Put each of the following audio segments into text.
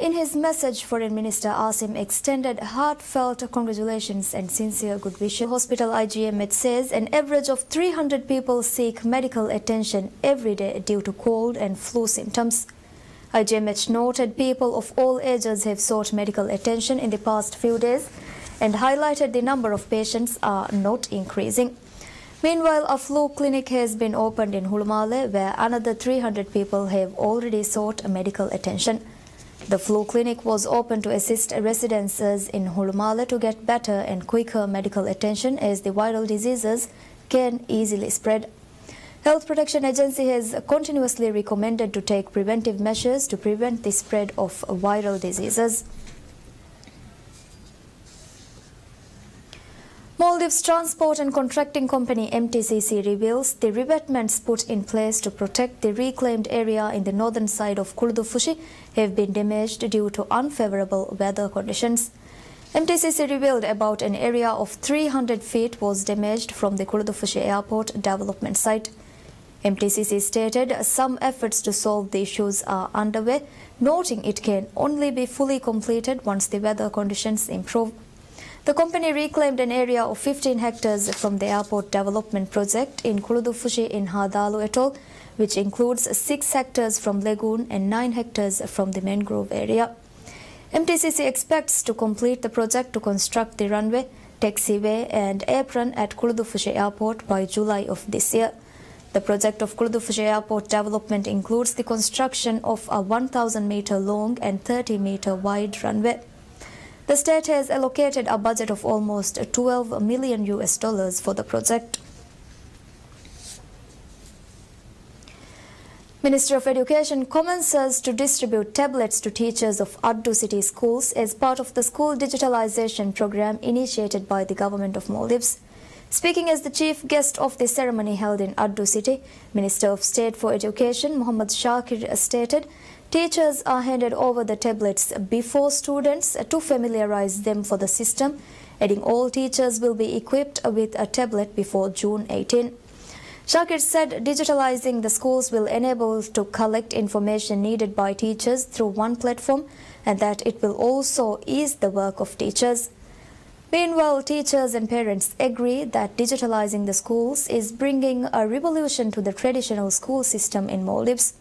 In his message, Foreign Minister Asim extended heartfelt congratulations and sincere good wishes. Hospital IGMH says an average of 300 people seek medical attention every day due to cold and flu symptoms. IGMH noted people of all ages have sought medical attention in the past few days and highlighted the number of patients are not increasing. Meanwhile, a flu clinic has been opened in Hulumale where another 300 people have already sought medical attention. The flu clinic was opened to assist residents in Hulumale to get better and quicker medical attention as the viral diseases can easily spread. Health Protection Agency has continuously recommended to take preventive measures to prevent the spread of viral diseases. Maldives Transport and Contracting Company MTCC reveals the rebatements put in place to protect the reclaimed area in the northern side of Kurdufushi have been damaged due to unfavorable weather conditions. MTCC revealed about an area of 300 feet was damaged from the Kurdufushi Airport development site. MTCC stated some efforts to solve the issues are underway, noting it can only be fully completed once the weather conditions improve. The company reclaimed an area of 15 hectares from the airport development project in Kurdufushi in Hadalu Atoll, which includes 6 hectares from lagoon and 9 hectares from the mangrove area. MTCC expects to complete the project to construct the runway, taxiway and apron at Kurdufushi Airport by July of this year. The project of Kurdufushi Airport development includes the construction of a 1,000-meter long and 30-meter wide runway. The state has allocated a budget of almost $12 million for the project. Ministry of Education commences to distribute tablets to teachers of Addu city schools as part of the school digitalization program initiated by the government of Maldives. Speaking as the chief guest of the ceremony held in Addu city, Minister of State for Education Muhammad Shakir stated, teachers are handed over the tablets before students to familiarize them for the system, adding all teachers will be equipped with a tablet before June 18. Shakir said digitalizing the schools will enable to collect information needed by teachers through one platform and that it will also ease the work of teachers. Meanwhile, teachers and parents agree that digitalizing the schools is bringing a revolution to the traditional school system in Maldives.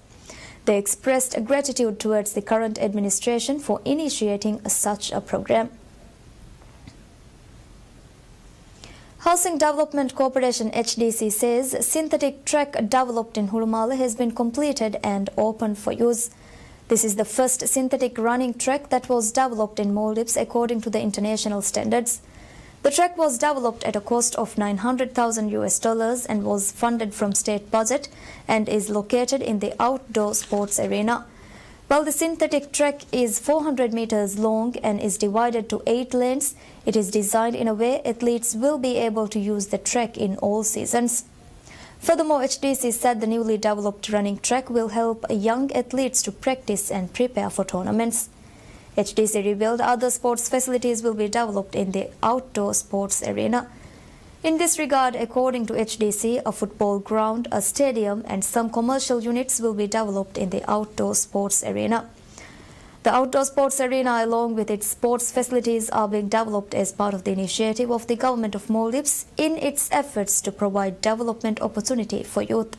They expressed gratitude towards the current administration for initiating such a program. Housing Development Corporation HDC says synthetic track developed in Hulumale has been completed and open for use. This is the first synthetic running track that was developed in Maldives according to the international standards. The track was developed at a cost of $900,000 and was funded from state budget and is located in the outdoor sports arena. While the synthetic track is 400 meters long and is divided to 8 lanes, it is designed in a way athletes will be able to use the track in all seasons. Furthermore, HDC said the newly developed running track will help young athletes to practice and prepare for tournaments. HDC revealed other sports facilities will be developed in the outdoor sports arena. In this regard, according to HDC, a football ground, a stadium and some commercial units will be developed in the outdoor sports arena. The outdoor sports arena along with its sports facilities are being developed as part of the initiative of the government of Maldives in its efforts to provide development opportunity for youth.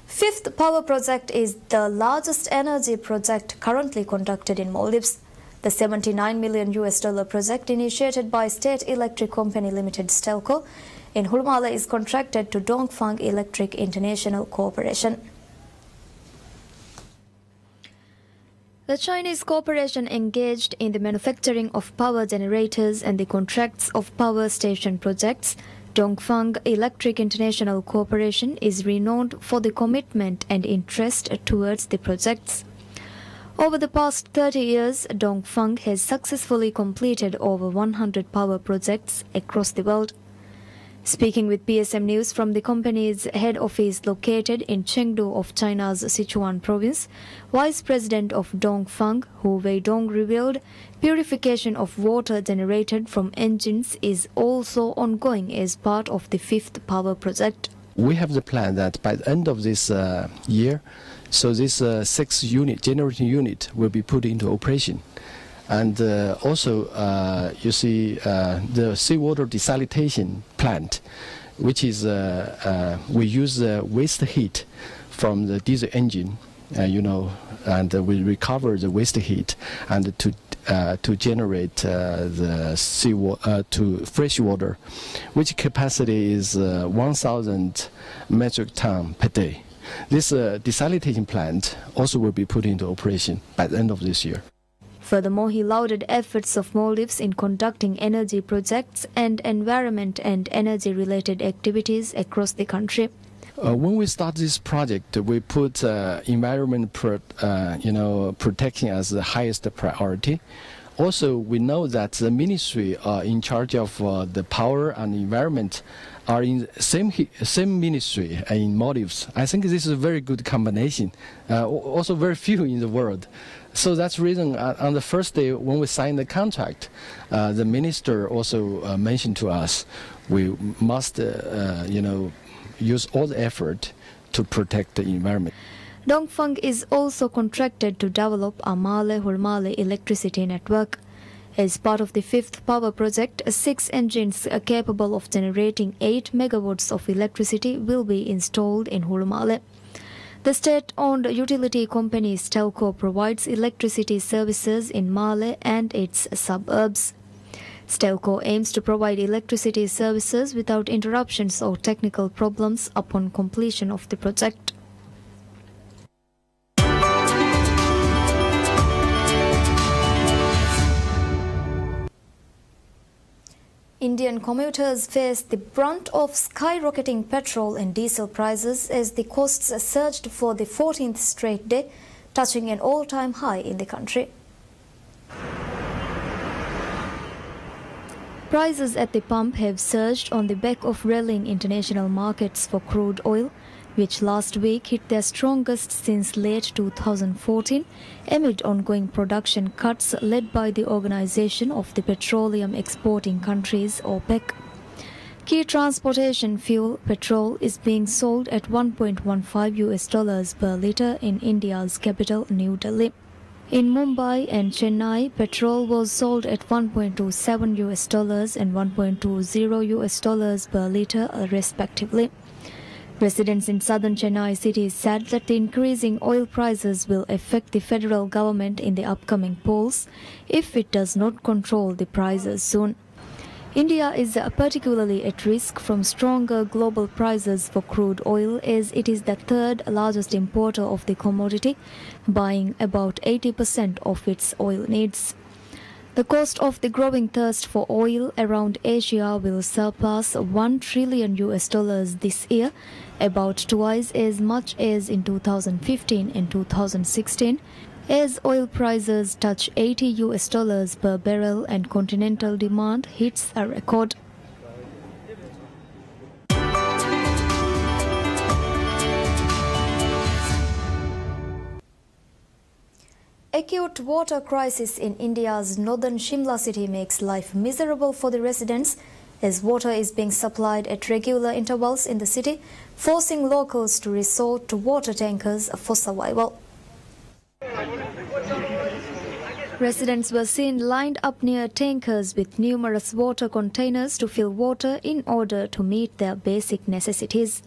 Fifth Power Project is the largest energy project currently conducted in Maldives. The $79 million project initiated by State Electric Company Limited Stelco in Hulumale is contracted to Dongfang Electric International Corporation. The Chinese corporation engaged in the manufacturing of power generators and the contracts of power station projects. Dongfang Electric International Corporation is renowned for the commitment and interest towards the projects. Over the past 30 years, Dongfang has successfully completed over 100 power projects across the world. Speaking with PSM News from the company's head office located in Chengdu of China's Sichuan province, Vice President of Dongfang, Hu Weidong, revealed purification of water generated from engines is also ongoing as part of the fifth power project. we have the plan that by the end of this year, so this 6-unit generating unit will be put into operation. And also, you see the seawater desalination plant, which is we use waste heat from the diesel engine, and we recover the waste heat and to generate the seawater to fresh water, which capacity is 1,000 metric ton per day. This desalination plant also will be put into operation by the end of this year. Furthermore, he lauded efforts of Maldives in conducting energy projects and environment and energy-related activities across the country. When we start this project, we put environment protection as the highest priority. Also, we know that the ministry in charge of the power and environment are in same ministry in Maldives. I think this is a very good combination. Also, very few in the world. So that's the reason on the first day when we signed the contract, the minister also mentioned to us we must, use all the effort to protect the environment. Dongfang is also contracted to develop a Malé-Hurmale electricity network. As part of the 5th power project, 6 engines capable of generating 8 megawatts of electricity will be installed in Hurmale. The state-owned utility company Stelco provides electricity services in Malé and its suburbs. Stelco aims to provide electricity services without interruptions or technical problems upon completion of the project. Indian commuters face the brunt of skyrocketing petrol and diesel prices as the costs surged for the 14th straight day, touching an all-time high in the country. Prices at the pump have surged on the back of rallying international markets for crude oil, which last week hit their strongest since late 2014, amid ongoing production cuts led by the Organization of the Petroleum Exporting Countries, OPEC. Key transportation fuel, petrol, is being sold at $1.15 per litre in India's capital, New Delhi. In Mumbai and Chennai, petrol was sold at $1.27 and $1.20 per litre, respectively. Residents in southern Chennai city said that the increasing oil prices will affect the federal government in the upcoming polls if it does not control the prices soon. India is particularly at risk from stronger global prices for crude oil, as it is the third largest importer of the commodity, buying about 80% of its oil needs. The cost of the growing thirst for oil around Asia will surpass $1 trillion this year, about twice as much as in 2015 and 2016, as oil prices touch $80 per barrel and continental demand hits a record. Acute water crisis in India's northern Shimla city makes life miserable for the residents, as water is being supplied at regular intervals in the city, forcing locals to resort to water tankers for survival. Residents were seen lined up near tankers with numerous water containers to fill water in order to meet their basic necessities.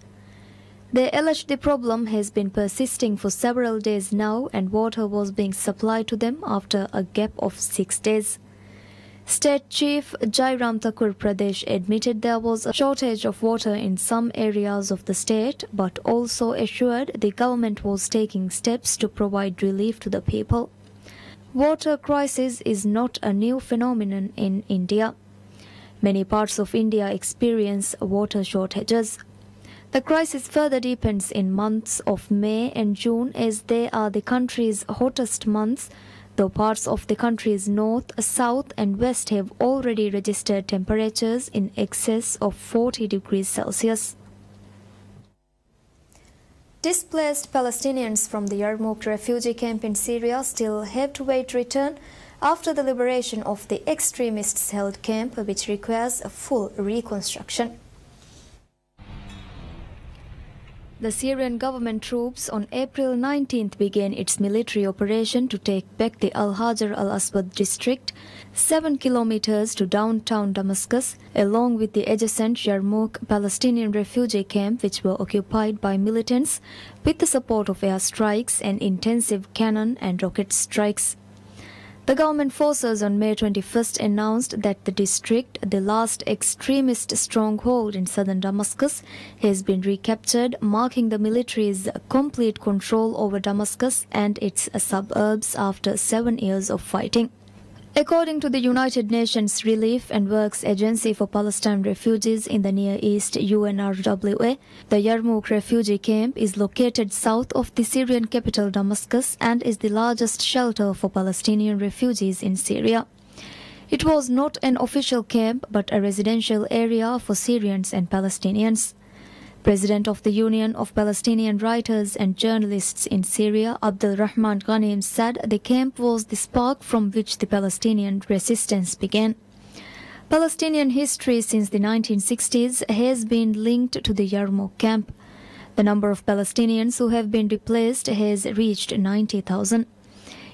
They alleged the problem has been persisting for several days now, and water was being supplied to them after a gap of 6 days. State Chief Jairam Thakur Pradesh admitted there was a shortage of water in some areas of the state, but also assured the government was taking steps to provide relief to the people. Water crisis is not a new phenomenon in India. Many parts of India experience water shortages. The crisis further deepens in months of May and June, as they are the country's hottest months, though parts of the country's north, south and west have already registered temperatures in excess of 40 degrees Celsius. Displaced Palestinians from the Yarmouk refugee camp in Syria still have to wait return after the liberation of the extremists-held camp, which requires a full reconstruction. The Syrian government troops on April 19th began its military operation to take back the Al-Hajar al-Aswad district, 7 kilometers to downtown Damascus, along with the adjacent Yarmouk Palestinian refugee camp, which were occupied by militants with the support of airstrikes and intensive cannon and rocket strikes. The government forces on May 21st announced that the district, the last extremist stronghold in southern Damascus, has been recaptured, marking the military's complete control over Damascus and its suburbs after 7 years of fighting. According to the United Nations Relief and Works Agency for Palestine Refugees in the Near East UNRWA, the Yarmouk refugee camp is located south of the Syrian capital Damascus and is the largest shelter for Palestinian refugees in Syria. It was not an official camp but a residential area for Syrians and Palestinians. President of the Union of Palestinian Writers and Journalists in Syria, Abdel Rahman Ghanim, said the camp was the spark from which the Palestinian resistance began. Palestinian history since the 1960s has been linked to the Yarmouk camp. The number of Palestinians who have been displaced has reached 90,000.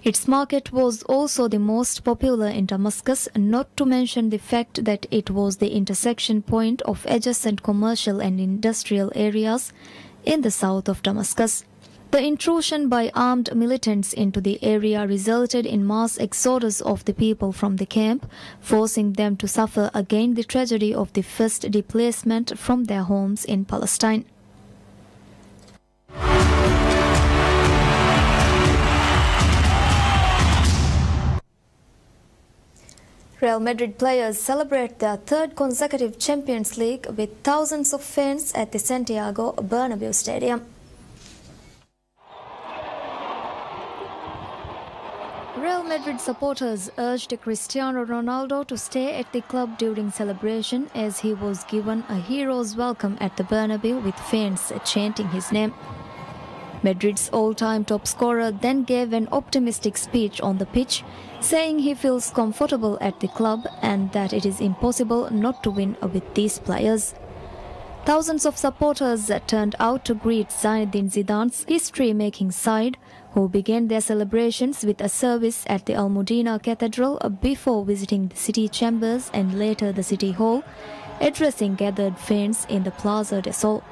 Its market was also the most popular in Damascus, not to mention the fact that it was the intersection point of adjacent commercial and industrial areas in the south of Damascus. The intrusion by armed militants into the area resulted in mass exodus of the people from the camp, forcing them to suffer again the tragedy of the first displacement from their homes in Palestine. Real Madrid players celebrate their third consecutive Champions League with thousands of fans at the Santiago Bernabeu Stadium. Real Madrid supporters urged Cristiano Ronaldo to stay at the club during celebration as he was given a hero's welcome at the Bernabeu with fans chanting his name. Madrid's all-time top scorer then gave an optimistic speech on the pitch, saying he feels comfortable at the club and that it is impossible not to win with these players. Thousands of supporters turned out to greet Zinedine Zidane's history-making side, who began their celebrations with a service at the Almudena Cathedral before visiting the city chambers and later the city hall, addressing gathered fans in the Plaza de Sol.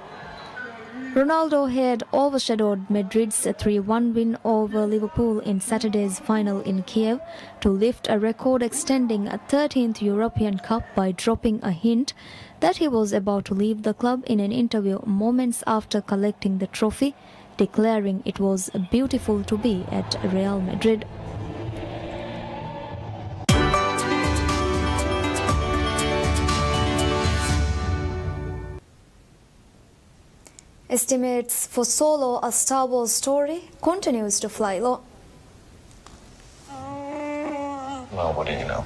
Ronaldo had overshadowed Madrid's 3-1 win over Liverpool in Saturday's final in Kiev to lift a record-extending 13th European Cup by dropping a hint that he was about to leave the club in an interview moments after collecting the trophy, declaring it was beautiful to be at Real Madrid. Estimates for Solo, a Star Wars story, continues to fly low. Well, what do you know?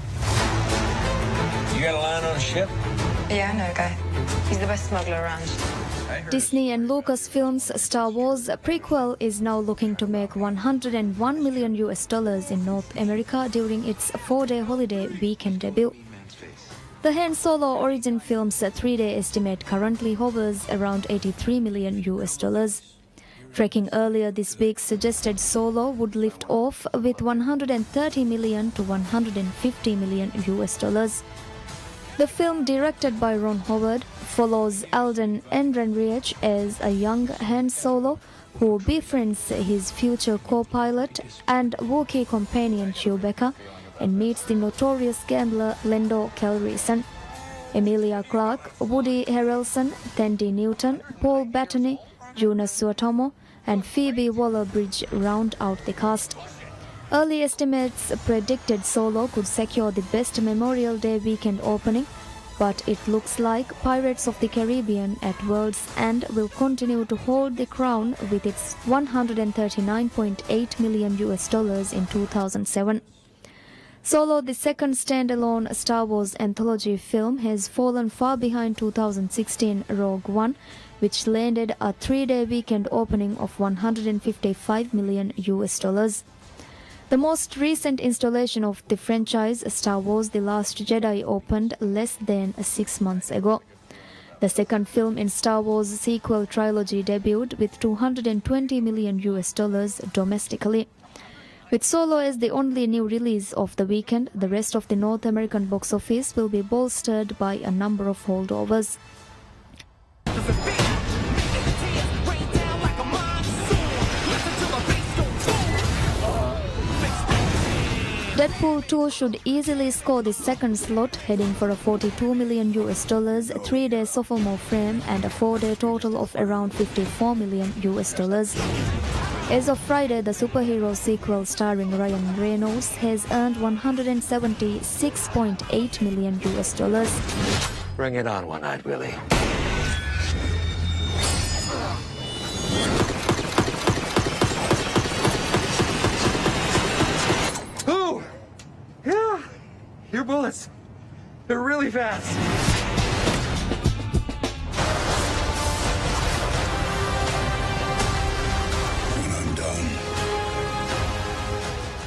You got a line on a ship? Yeah, I know a guy. He's the best smuggler around. Disney and Lucasfilm's Star Wars prequel is now looking to make $101 million in North America during its 4-day holiday weekend debut. The Han Solo origin film's 3-day estimate currently hovers around $83 million. Tracking earlier this week suggested Solo would lift off with $130 million to $150 million. The film, directed by Ron Howard, follows Alden Ehrenreich as a young Han Solo who befriends his future co-pilot and Wookiee companion Chewbacca and meets the notorious gambler Lando Calrissian. Emilia Clarke, Woody Harrelson, Thandie Newton, Paul Bettany, Jonas Suotamo and Phoebe Waller-Bridge round out the cast. Early estimates predicted Solo could secure the best Memorial Day weekend opening, but it looks like Pirates of the Caribbean at World's End will continue to hold the crown with its $139.8 million in 2007. Solo, the second standalone Star Wars anthology film, has fallen far behind 2016 Rogue One, which landed a 3-day weekend opening of $155 million. The most recent installation of the franchise, Star Wars The Last Jedi, opened less than 6 months ago. The second film in Star Wars sequel trilogy debuted with $220 million domestically. With Solo as the only new release of the weekend, the rest of the North American box office will be bolstered by a number of holdovers. Deadpool 2 should easily score the second slot, heading for a $42 million 3-day sophomore frame and a 4-day total of around $54 million. As of Friday, the superhero sequel starring Ryan Reynolds has earned $176.8 million. Bring it on, One-Eyed Willie. Ooh! Yeah! Your bullets. They're really fast.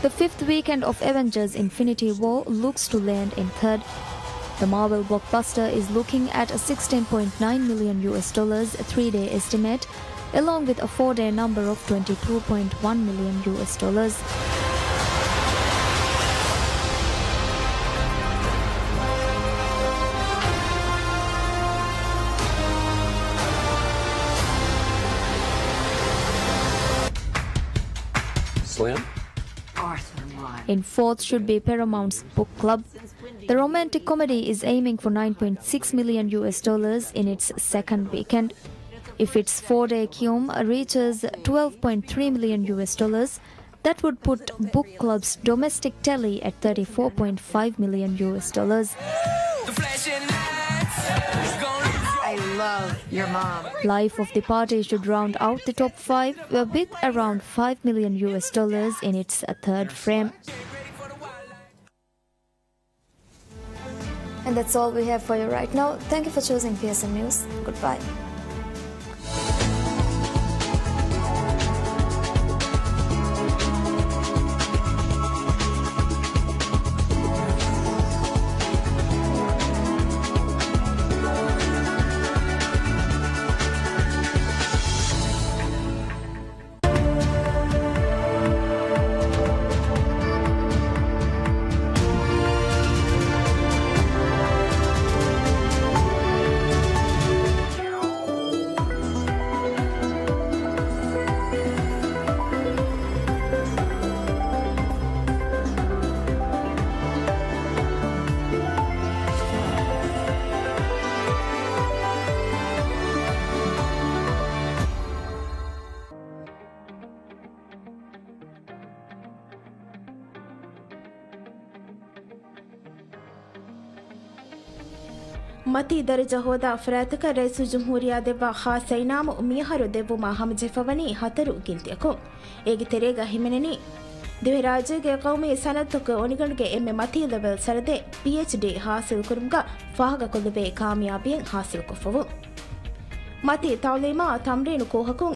The fifth weekend of Avengers Infinity War looks to land in third. The Marvel blockbuster is looking at a $16.9 million 3-day estimate, along with a 4-day number of $22.1 million. Slim? In fourth should be Paramount's Book Club. The romantic comedy is aiming for $9.6 million in its second weekend. If its 4-day cum reaches $12.3 million, that would put Book Club's domestic tally at $34.5 million. I love your mom. Life of the Party should round out the top 5 with around $5 million in its third frame. And that's all we have for you right now. Thank you for choosing PSM News. Goodbye. मती दर्जा होदा अफरातक rice जमहूरिया देवा खास इनाम मिहरु देवुमा हम जफवनी हतरु गिंतियको एगी तेरेगा हिमेनेनी देवराजगे कौमी सनतक ओनिगणगे एम्मे मती level सरदे PhD हासिल कुरुमगा फाहगा Kolbe कामयाबियन हासिल कोफवु मती तौलीमा तमरीनु कोहकुं